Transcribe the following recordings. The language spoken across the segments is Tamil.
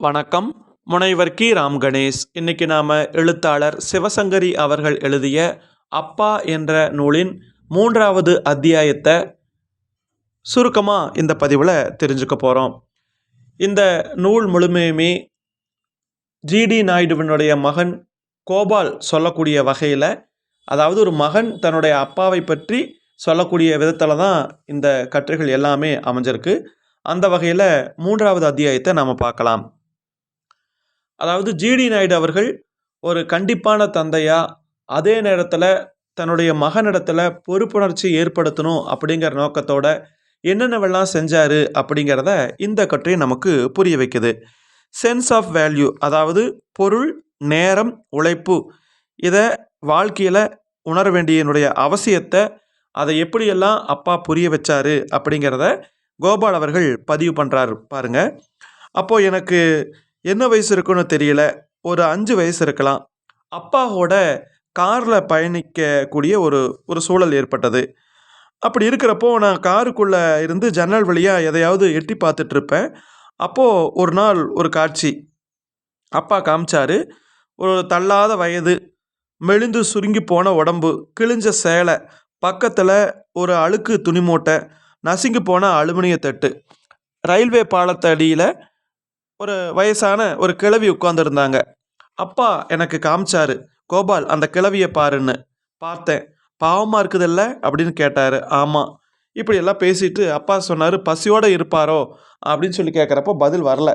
வணக்கம். முனைவர் கி. ராம் கணேஷ். இன்னைக்கு நாம் எழுத்தாளர் சிவசங்கரி அவர்கள் எழுதிய அப்பா என்ற நூலின் 3வது அத்தியாயத்தை சுருக்கமாக இந்த பதிவில் தெரிஞ்சுக்க போகிறோம். இந்த நூல் முழுமையுமே ஜிடி நாயுடுவினுடைய மகன் கோபால் சொல்லக்கூடிய வகையில், அதாவது ஒரு மகன் தன்னுடைய அப்பாவை பற்றி சொல்லக்கூடிய விதத்தில் தான் இந்த கட்டுரைகள் எல்லாமே அமைஞ்சிருக்கு. அந்த வகையில் 3வது அத்தியாயத்தை நாம் பார்க்கலாம். அதாவது ஜிடி நாயுடு அவர்கள் ஒரு கண்டிப்பான தந்தையா, அதே நேரத்தில் தன்னுடைய மகனிடத்தில் பொறுப்புணர்ச்சி ஏற்படுத்தணும் அப்படிங்கிற நோக்கத்தோட என்னென்னவெல்லாம் செஞ்சார் அப்படிங்கிறத இந்த கட்டுரை நமக்கு புரிய வைக்குது. சென்ஸ் ஆஃப் வேல்யூ, அதாவது பொருள், நேரம், உழைப்பு, இதை வாழ்க்கையில் உணர வேண்டியனுடைய அவசியத்தை அதை எப்படியெல்லாம் அப்பா புரிய வச்சார் அப்படிங்கிறத கோபால் அவர்கள் பதிவு பண்ணுறாரு பாருங்க. அப்போது எனக்கு என்ன வயசு இருக்குன்னு தெரியல, ஒரு 5 வயசு இருக்கலாம். அப்பாவோட காரில் பயணிக்கக்கூடிய ஒரு சூழல் ஏற்பட்டது. அப்படி இருக்கிறப்போ நான் காருக்குள்ளே இருந்து ஜன்னல் வழியாக எதையாவது எட்டி பார்த்துட்ருப்பேன். அப்போது ஒரு நாள் ஒரு காட்சி அப்பா காமிச்சார். ஒரு தள்ளாத வயது, மெலிந்து சுருங்கி போன உடம்பு, கிழிஞ்ச சேலை, பக்கத்தில் ஒரு அழுக்கு துணி மூட்டை, நசுங்கி போன அலுமினிய தட்டு. ரயில்வே பாலத்து அடியில் ஒரு வயசான ஒரு கிழவி உட்காந்துருந்தாங்க. அப்பா எனக்கு காமிச்சாரு, கோபால் அந்த கிழவியை பாருன்னு. பார்த்தேன். பாவமாக இருக்குதில்ல அப்படின்னு கேட்டார். ஆமாம். இப்படியெல்லாம் பேசிட்டு அப்பா சொன்னார், பசியோடு இருப்பாரோ அப்படின்னு சொல்லி கேட்குறப்போ பதில் வரல.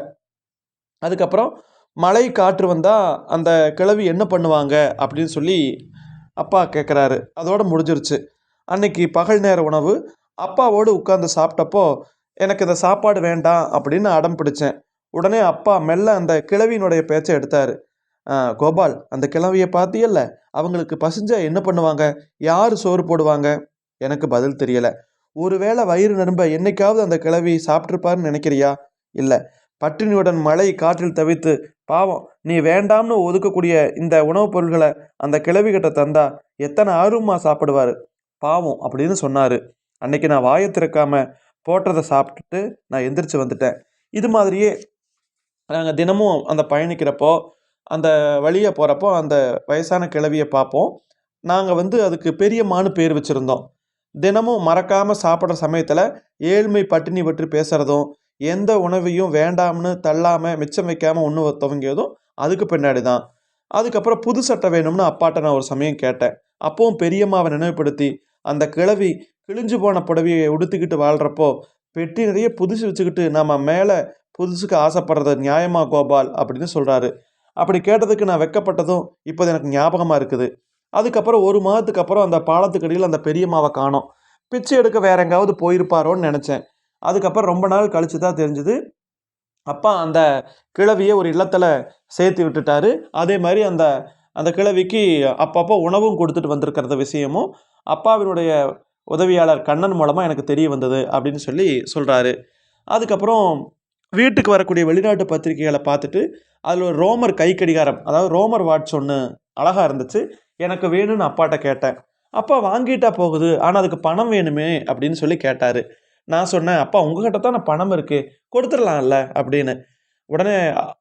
அதுக்கப்புறம் மழை காற்று வந்தால் அந்த கிழவி என்ன பண்ணுவாங்க அப்படின்னு சொல்லி அப்பா கேட்குறாரு. அதோடு முடிஞ்சிருச்சு. அன்னைக்கு பகல் நேர உணவு. அப்பாவோடு உட்காந்து சாப்பிட்டப்போ எனக்கு இந்த சாப்பாடு வேண்டாம் அப்படின்னு அடம் பிடிச்சேன். உடனே அப்பா மெல்ல அந்த கிழவியினுடைய பேச்சை எடுத்தார். கோபால், அந்த கிழவியை பார்த்தியல்ல, அவங்களுக்கு பசிஞ்சா என்ன பண்ணுவாங்க, யார் சோறு போடுவாங்க? எனக்கு பதில் தெரியலை. ஒருவேளை வயிறு நிரம்ப என்னைக்காவது அந்த கிழவி சாப்பிட்ருப்பாருன்னு நினைக்கிறியா? இல்லை. பட்டினியுடன் மழை காற்றில் தவித்து பாவம் நீ வேண்டாம்னு ஒதுக்கக்கூடிய இந்த உணவுப் பொருள்களை அந்த கிழவிகிட்ட தந்தா எத்தனை ஆர்வமாக சாப்பிடுவார் பாவம் அப்படின்னு சொன்னார். அன்னைக்கு நான் வாயை திறக்காம போட்டதை சாப்பிட்டுட்டு நான் எந்திரிச்சு வந்துட்டேன். இது மாதிரியே நாங்கள் தினமும் அந்த பயணிக்கிறப்போ, அந்த வழியை போகிறப்போ அந்த வயசான கிழவியை பார்ப்போம். நாங்கள் அதுக்கு பெரியம்மான்னு பேர் வச்சுருந்தோம். தினமும் மறக்காமல் சாப்பிட்ற சமயத்தில் ஏழ்மை பட்டினி பற்றி பேசுகிறதும், எந்த உணவையும் வேண்டாம்னு தள்ளாமல் மிச்சம் வைக்காமல் ஒன்று துவங்கியதும் அதுக்கு பின்னாடி தான். அதுக்கப்புறம் புது சட்டை வேணும்னு அப்பாட்ட நான் ஒரு சமயம் கேட்டேன். அப்பவும் பெரியம்மாவை நினைவுபடுத்தி, அந்த கிழவி கிழிஞ்சு போன புடவையை உடுத்திக்கிட்டு வாழ்கிறப்போ பெட்டி நிறைய புதுசு வச்சுக்கிட்டு நம்ம மேலே புதுசுக்கு ஆசைப்படுறது நியாயமா கோபால் அப்படின்னு சொல்கிறாரு. அப்படி கேட்டதுக்கு நான் வெக்கப்பட்டதும் இப்போ எனக்கு ஞாபகமாக இருக்குது. அதுக்கப்புறம் 1 மாதத்துக்கு அப்புறம் அந்த பாலத்துக்கடியில் அந்த பெரியம்மாவை காணோம். பிச்சை எடுக்க வேற எங்காவது போயிருப்பாரோன்னு நினச்சேன். அதுக்கப்புறம் ரொம்ப நாள் கழித்து தான் தெரிஞ்சுது, அப்பா அந்த கிழவியை ஒரு இல்லத்தில் சேர்த்து விட்டுட்டாரு. அதே மாதிரி அந்த அந்த கிழவிக்கு அப்பப்போ உணவும் கொடுத்துட்டு வந்திருக்கிறது விஷயமும் அப்பாவினுடைய உதவியாளர் கண்ணன் மூலமாக எனக்கு தெரிய வந்தது அப்படின்னு சொல்லி சொல்கிறாரு. அதுக்கப்புறம் வீட்டுக்கு வரக்கூடிய வெளிநாட்டு பத்திரிகைகளை பார்த்துட்டு அதில் ஒரு ரோமர் கை கடிகாரம், அதாவது ரோமர் வாட்ச் ஒன்று அழகாக இருந்துச்சு. எனக்கு வேணும்னு அப்பாட்ட கேட்டேன். அப்பா வாங்கிட்டா போகுது, ஆனால் அதுக்கு பணம் வேணுமே அப்படின்னு சொல்லி கேட்டார். நான் சொன்னேன், அப்பா உங்ககிட்ட தான் நான் பணம் இருக்குது, கொடுத்துடலாம்ல அப்படின்னு. உடனே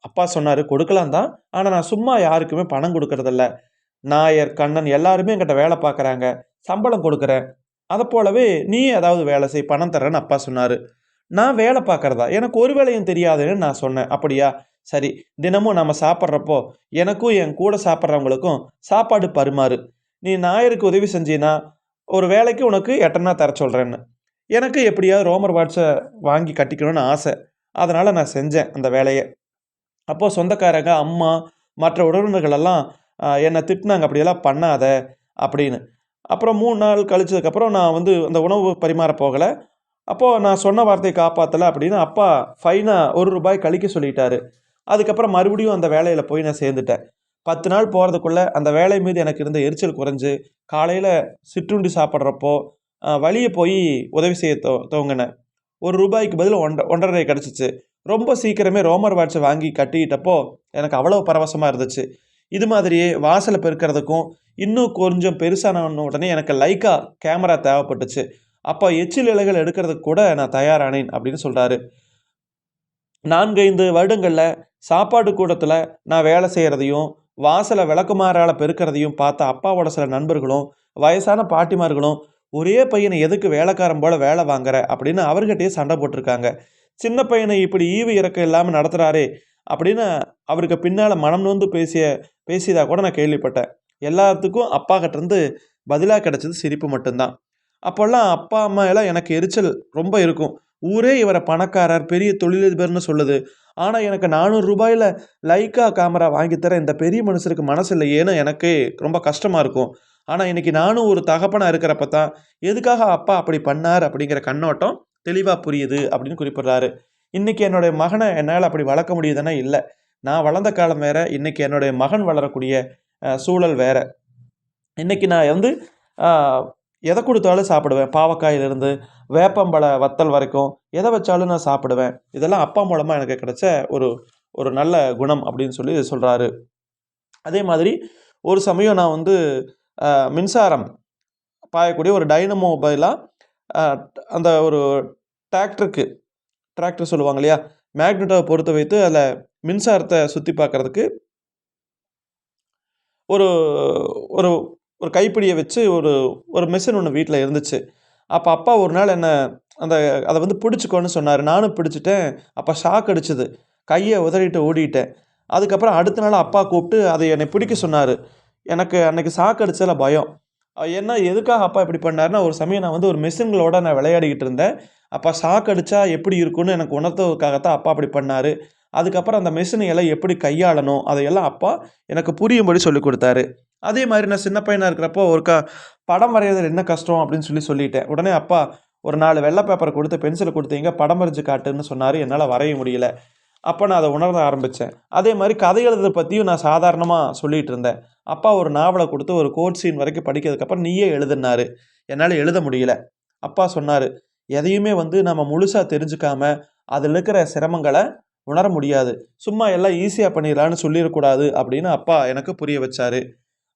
அப்பா சொன்னார், கொடுக்கலாம் தான், ஆனால் நான் சும்மா யாருக்குமே பணம் கொடுக்கறதில்ல. நாயர், கண்ணன் எல்லாருமே என்கிட்ட வேலை பார்க்குறாங்க, சம்பளம் கொடுக்குறேன். அதை போலவே நீ ஏதாவது வேலை செய், பணம் தர்றேன்னு அப்பா சொன்னார். நான் வேலை பார்க்குறதா, எனக்கு ஒரு வேலையும் தெரியாதுன்னு நான் சொன்னேன். அப்படியா, சரி, தினமும் நம்ம சாப்பிட்றப்போ எனக்கும் என் கூட சாப்பிட்றவங்களுக்கும் சாப்பாடு பரிமாறு. நீ நாயருக்கு உதவி செஞ்சின்னா ஒரு வேலைக்கு உனக்கு 8 தர சொல்கிறேன்னு. எனக்கு எப்படியாவது ரோமர் வாட்சை வாங்கி கட்டிக்கணும்னு ஆசை. அதனால் நான் செஞ்சேன் அந்த வேலையை. அப்போது சொந்தக்காரங்க, அம்மா, மற்ற உறவினர்களெல்லாம் என்னை திட்டினாங்க, அப்படியெல்லாம் பண்ணாத அப்படின்னு. அப்புறம் 3 நாள் கழிச்சதுக்கப்புறம் நான் அந்த உணவு பரிமாற போகலை. அப்போது நான் சொன்ன வார்த்தையை காப்பாற்றலை அப்படின்னு அப்பா ஃபைனாக ₹1 கழிக்க சொல்லிட்டாரு. அதுக்கப்புறம் மறுபடியும் அந்த வேலையில் போய் நான் சேர்ந்துட்டேன். 10 நாள் போகிறதுக்குள்ளே அந்த வேலை மீது எனக்கு இருந்த எரிச்சல் குறைஞ்சு காலையில் சிற்றுண்டி சாப்பிட்றப்போ வழியே போய் உதவி செய்ய துவங்கினேன். ₹1 பதில் 1.5 கிடச்சிச்சு. ரொம்ப சீக்கிரமே ரோமர் வாட்சை வாங்கி கட்டிக்கிட்டப்போ எனக்கு அவ்வளோ பரவசமாக இருந்துச்சு. இது மாதிரியே வாசலை பெருக்கிறதுக்கும் இன்னும் கொஞ்சம் பெருசான உடனே எனக்கு லைக்கா கேமரா தேவைப்பட்டுச்சு. அப்போ எச்சில் இலைகள் எடுக்கிறதுக்கு கூட நான் தயாரானேன் அப்படின்னு சொல்கிறாரு. 4-5 வருடங்களில் சாப்பாடு கூடத்தில் நான் வேலை செய்கிறதையும் வாசலை விளக்குமாறால் பெருக்கிறதையும் பார்த்த அப்பாவோட சில நண்பர்களும் வயசான பாட்டிமார்களும் ஒரே பையனை எதுக்கு வேலைக்காரன் போல் வேலை வாங்குற அப்படின்னு அவர்கிட்டயே சண்டை போட்டிருக்காங்க. சின்ன பையனை இப்படி ஈவு இறக்கம் இல்லாமல் நடத்துகிறாரே அப்படின்னு அவருக்கு பின்னால் மனம் நொந்து பேசியதாக கூட நான் கேள்விப்பட்டேன். எல்லாத்துக்கும் அப்பா கிட்டேருந்து பதிலாக கிடைச்சது சிரிப்பு மட்டும்தான். அப்போல்லாம் அப்பா அம்மா எல்லாம் எனக்கு எரிச்சல் ரொம்ப இருக்கும். ஊரே இவரை பணக்காரர் பெரிய தொழிலதிபர்னு சொல்லுது. ஆனால் எனக்கு 400 ரூபாயில் லைக்கா கேமரா வாங்கித்தர இந்த பெரிய மனுஷருக்கு மனசு இல்லையேன்னு எனக்கு ரொம்ப கஷ்டமாக இருக்கும். ஆனால் இன்றைக்கி நானும் ஒரு தகப்பனாக இருக்கிறப்ப தான் எதுக்காக அப்பா அப்படி பண்ணார் அப்படிங்கிற கண்ணோட்டம் தெளிவாக புரியுது அப்படின்னு குறிப்பிட்றாரு. இன்றைக்கி என்னுடைய மகனை என்னால் அப்படி வளர்க்க முடியுதுன்னா இல்லை. நான் வளர்ந்த காலம் வேறு, இன்றைக்கி என்னுடைய மகன் வளரக்கூடிய சூழல் வேறு. இன்றைக்கி நான் எதை கொடுத்தாலும் சாப்பிடுவேன். பாவக்காயிலிருந்து வேப்பம்பழ வத்தல் வரைக்கும் எதை வச்சாலும் நான் சாப்பிடுவேன். இதெல்லாம் அப்பா மூலமாக எனக்கு கிடைச்ச ஒரு ஒரு நல்ல குணம் அப்படின்னு சொல்லி சொல்கிறாரு. அதே மாதிரி ஒரு சமயம் நான் மின்சாரம் பாயக்கூடிய ஒரு டைனமோ மொபைலாக அந்த ஒரு டிராக்டர் சொல்லுவாங்க இல்லையா, மேக்னெட்டை பொறுத்து வைத்து அதில் மின்சாரத்தை சுற்றி பார்க்குறதுக்கு ஒரு ஒரு ஒரு கைப்பிடியை வச்சு ஒரு மிஷின் ஒன்று வீட்டில் இருந்துச்சு. அப்போ அப்பா ஒரு நாள் அதை பிடிச்சிக்கோன்னு சொன்னார். நானும் பிடிச்சிட்டேன். அப்போ ஷாக் அடிச்சுது. கையை உதறிட்டு ஓடிட்டேன். அதுக்கப்புறம் அடுத்த நாள் அப்பா கூப்பிட்டு அதை என்னை பிடிக்க சொன்னார். எனக்கு அன்றைக்கி ஷாக் அடிச்சதில் பயம். எதுக்காக அப்பா இப்படி பண்ணாருன்னா, ஒரு சமயம் நான் ஒரு மிஷின்களோட நான் விளையாடிக்கிட்டு இருந்தேன். அப்போ ஷாக் அடித்தா எப்படி இருக்குன்னு எனக்கு உணர்த்துவதற்காகத்தான் அப்பா அப்படி பண்ணார். அதுக்கப்புறம் அந்த மிஷினை எல்லாம் எப்படி கையாளணும் அதையெல்லாம் அப்பா எனக்கு புரியும்படி சொல்லிக் கொடுத்தாரு. அதே மாதிரி நான் சின்ன பையனாக இருக்கிறப்போ படம் வரைகிறதுல என்ன கஷ்டம் அப்படின்னு சொல்லிட்டேன். உடனே அப்பா ஒரு 4 வெள்ளை பேப்பரை கொடுத்து பென்சிலை கொடுத்தீங்க, படம் வரைஞ்சு காட்டுன்னு சொன்னார். என்னால் வரைய முடியல. அப்போ நான் அதை உணர ஆரம்பித்தேன். அதே மாதிரி கதை எழுதுறதை பற்றியும் நான் சாதாரணமாக சொல்லிகிட்டு இருந்தேன். அப்பா ஒரு நாவலை கொடுத்து ஒரு கோட் சீன் வரைக்கும் படிக்கிறதுக்கப்புறம் நீயே எழுதுனாரு. என்னால் எழுத முடியல. அப்பா சொன்னார், எதையுமே நம்ம முழுசாக தெரிஞ்சுக்காம அதில் இருக்கிற சிரமங்களை உணர முடியாது. சும்மா எல்லாம் ஈஸியாக பண்ணிடலான்னு சொல்லிடக்கூடாது அப்படின்னு அப்பா எனக்கு புரிய வச்சார்.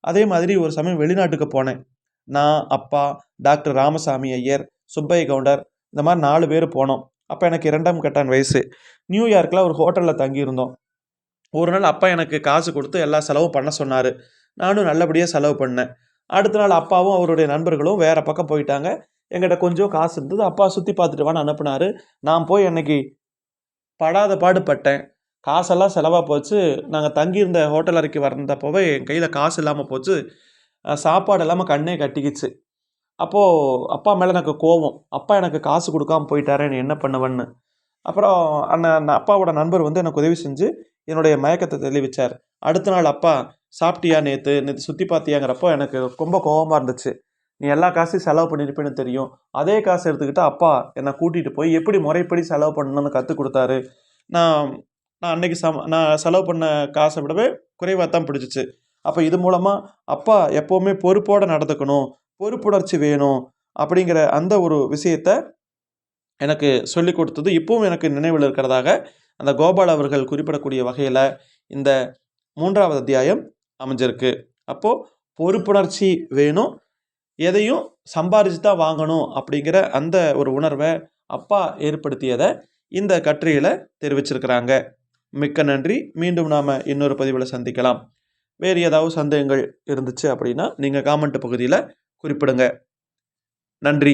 அதே மாதிரி ஒரு சமயம் வெளிநாட்டுக்கு போனேன். நான், அப்பா, டாக்டர் ராமசாமி ஐயர், சுப்பைய கவுண்டர் இந்த மாதிரி 4 பேர் போனோம். அப்போ எனக்கு 2ஆம் கட்டான் வயசு. நியூயார்க்கில் ஒரு ஹோட்டலில் தங்கியிருந்தோம். ஒரு நாள் அப்பா எனக்கு காசு கொடுத்து எல்லா செலவும் பண்ண சொன்னார். நானும் நல்லபடியாக செலவு பண்ணேன். அடுத்த நாள் அப்பாவும் அவருடைய நண்பர்களும் வேறு பக்கம் போயிட்டாங்க. என்கிட்ட கொஞ்சம் காசு இருந்தது. அப்பா சுற்றி பார்த்துட்டு வான்னு அனுப்புனார். நான் போய் அன்னைக்கு படாத பாடுபட்டேன். காசெல்லாம் செலவாக போச்சு. நாங்கள் தங்கியிருந்த ஹோட்டல் அறைக்கு வந்தப்போவே என் கையில் காசு இல்லாமல் போச்சு. சாப்பாடு இல்லாமல் கண்ணே கட்டிக்கிச்சு. அப்போது அப்பா மேலே எனக்கு கோவம். அப்பா எனக்கு காசு கொடுக்காம போயிட்டாரே, நீ என்ன பண்ணுவேன்னு. அப்புறம் அப்பாவோட நண்பர் எனக்கு உதவி செஞ்சு என்னுடைய மயக்கத்தை தெளிவிச்சார். அடுத்த நாள் அப்பா சாப்பிட்டியா, நேற்று சுற்றி பார்த்தியாங்கிறப்போ எனக்கு ரொம்ப கோபமாக இருந்துச்சு. நீ எல்லா காசையும் செலவு பண்ணியிருப்பேன்னு தெரியும். அதே காசு எடுத்துக்கிட்டு அப்பா என்னை கூட்டிகிட்டு போய் எப்படி முறைப்படி செலவு பண்ணணும்னு கற்றுக் கொடுத்தாரு. நான் நான் அன்றைக்கி நான் செலவு பண்ண காசை விடவே குறைவாக தான் பிடிச்சிச்சு. அப்போ இது மூலமாக அப்பா எப்போவுமே பொறுப்போடு நடந்துக்கணும், பொறுப்புணர்ச்சி வேணும் அப்படிங்கிற அந்த ஒரு விஷயத்தை எனக்கு சொல்லி கொடுத்தது இப்பவும் எனக்கு நினைவில் இருக்கிறதாக அந்த கோபால் அவர்கள் குறிப்பிடக்கூடிய வகையில் இந்த 3வது அத்தியாயம் அமைஞ்சிருக்கு. அப்போது பொறுப்புணர்ச்சி வேணும், எதையும் சம்பாரிச்சு தான் வாங்கணும் அப்படிங்கிற அந்த ஒரு உணர்வை அப்பா ஏற்படுத்தியதை இந்த கட்டுரையில் தெரிவிச்சிருக்கிறாங்க. மிக்க நன்றி. மீண்டும் நாம் இன்னொரு பதிவில் சந்திக்கலாம். வேறு ஏதாவது சந்தேகங்கள் இருந்துச்சு அப்படின்னா நீங்கள் காமெண்ட் பகுதியில் குறிப்பிடுங்க. நன்றி.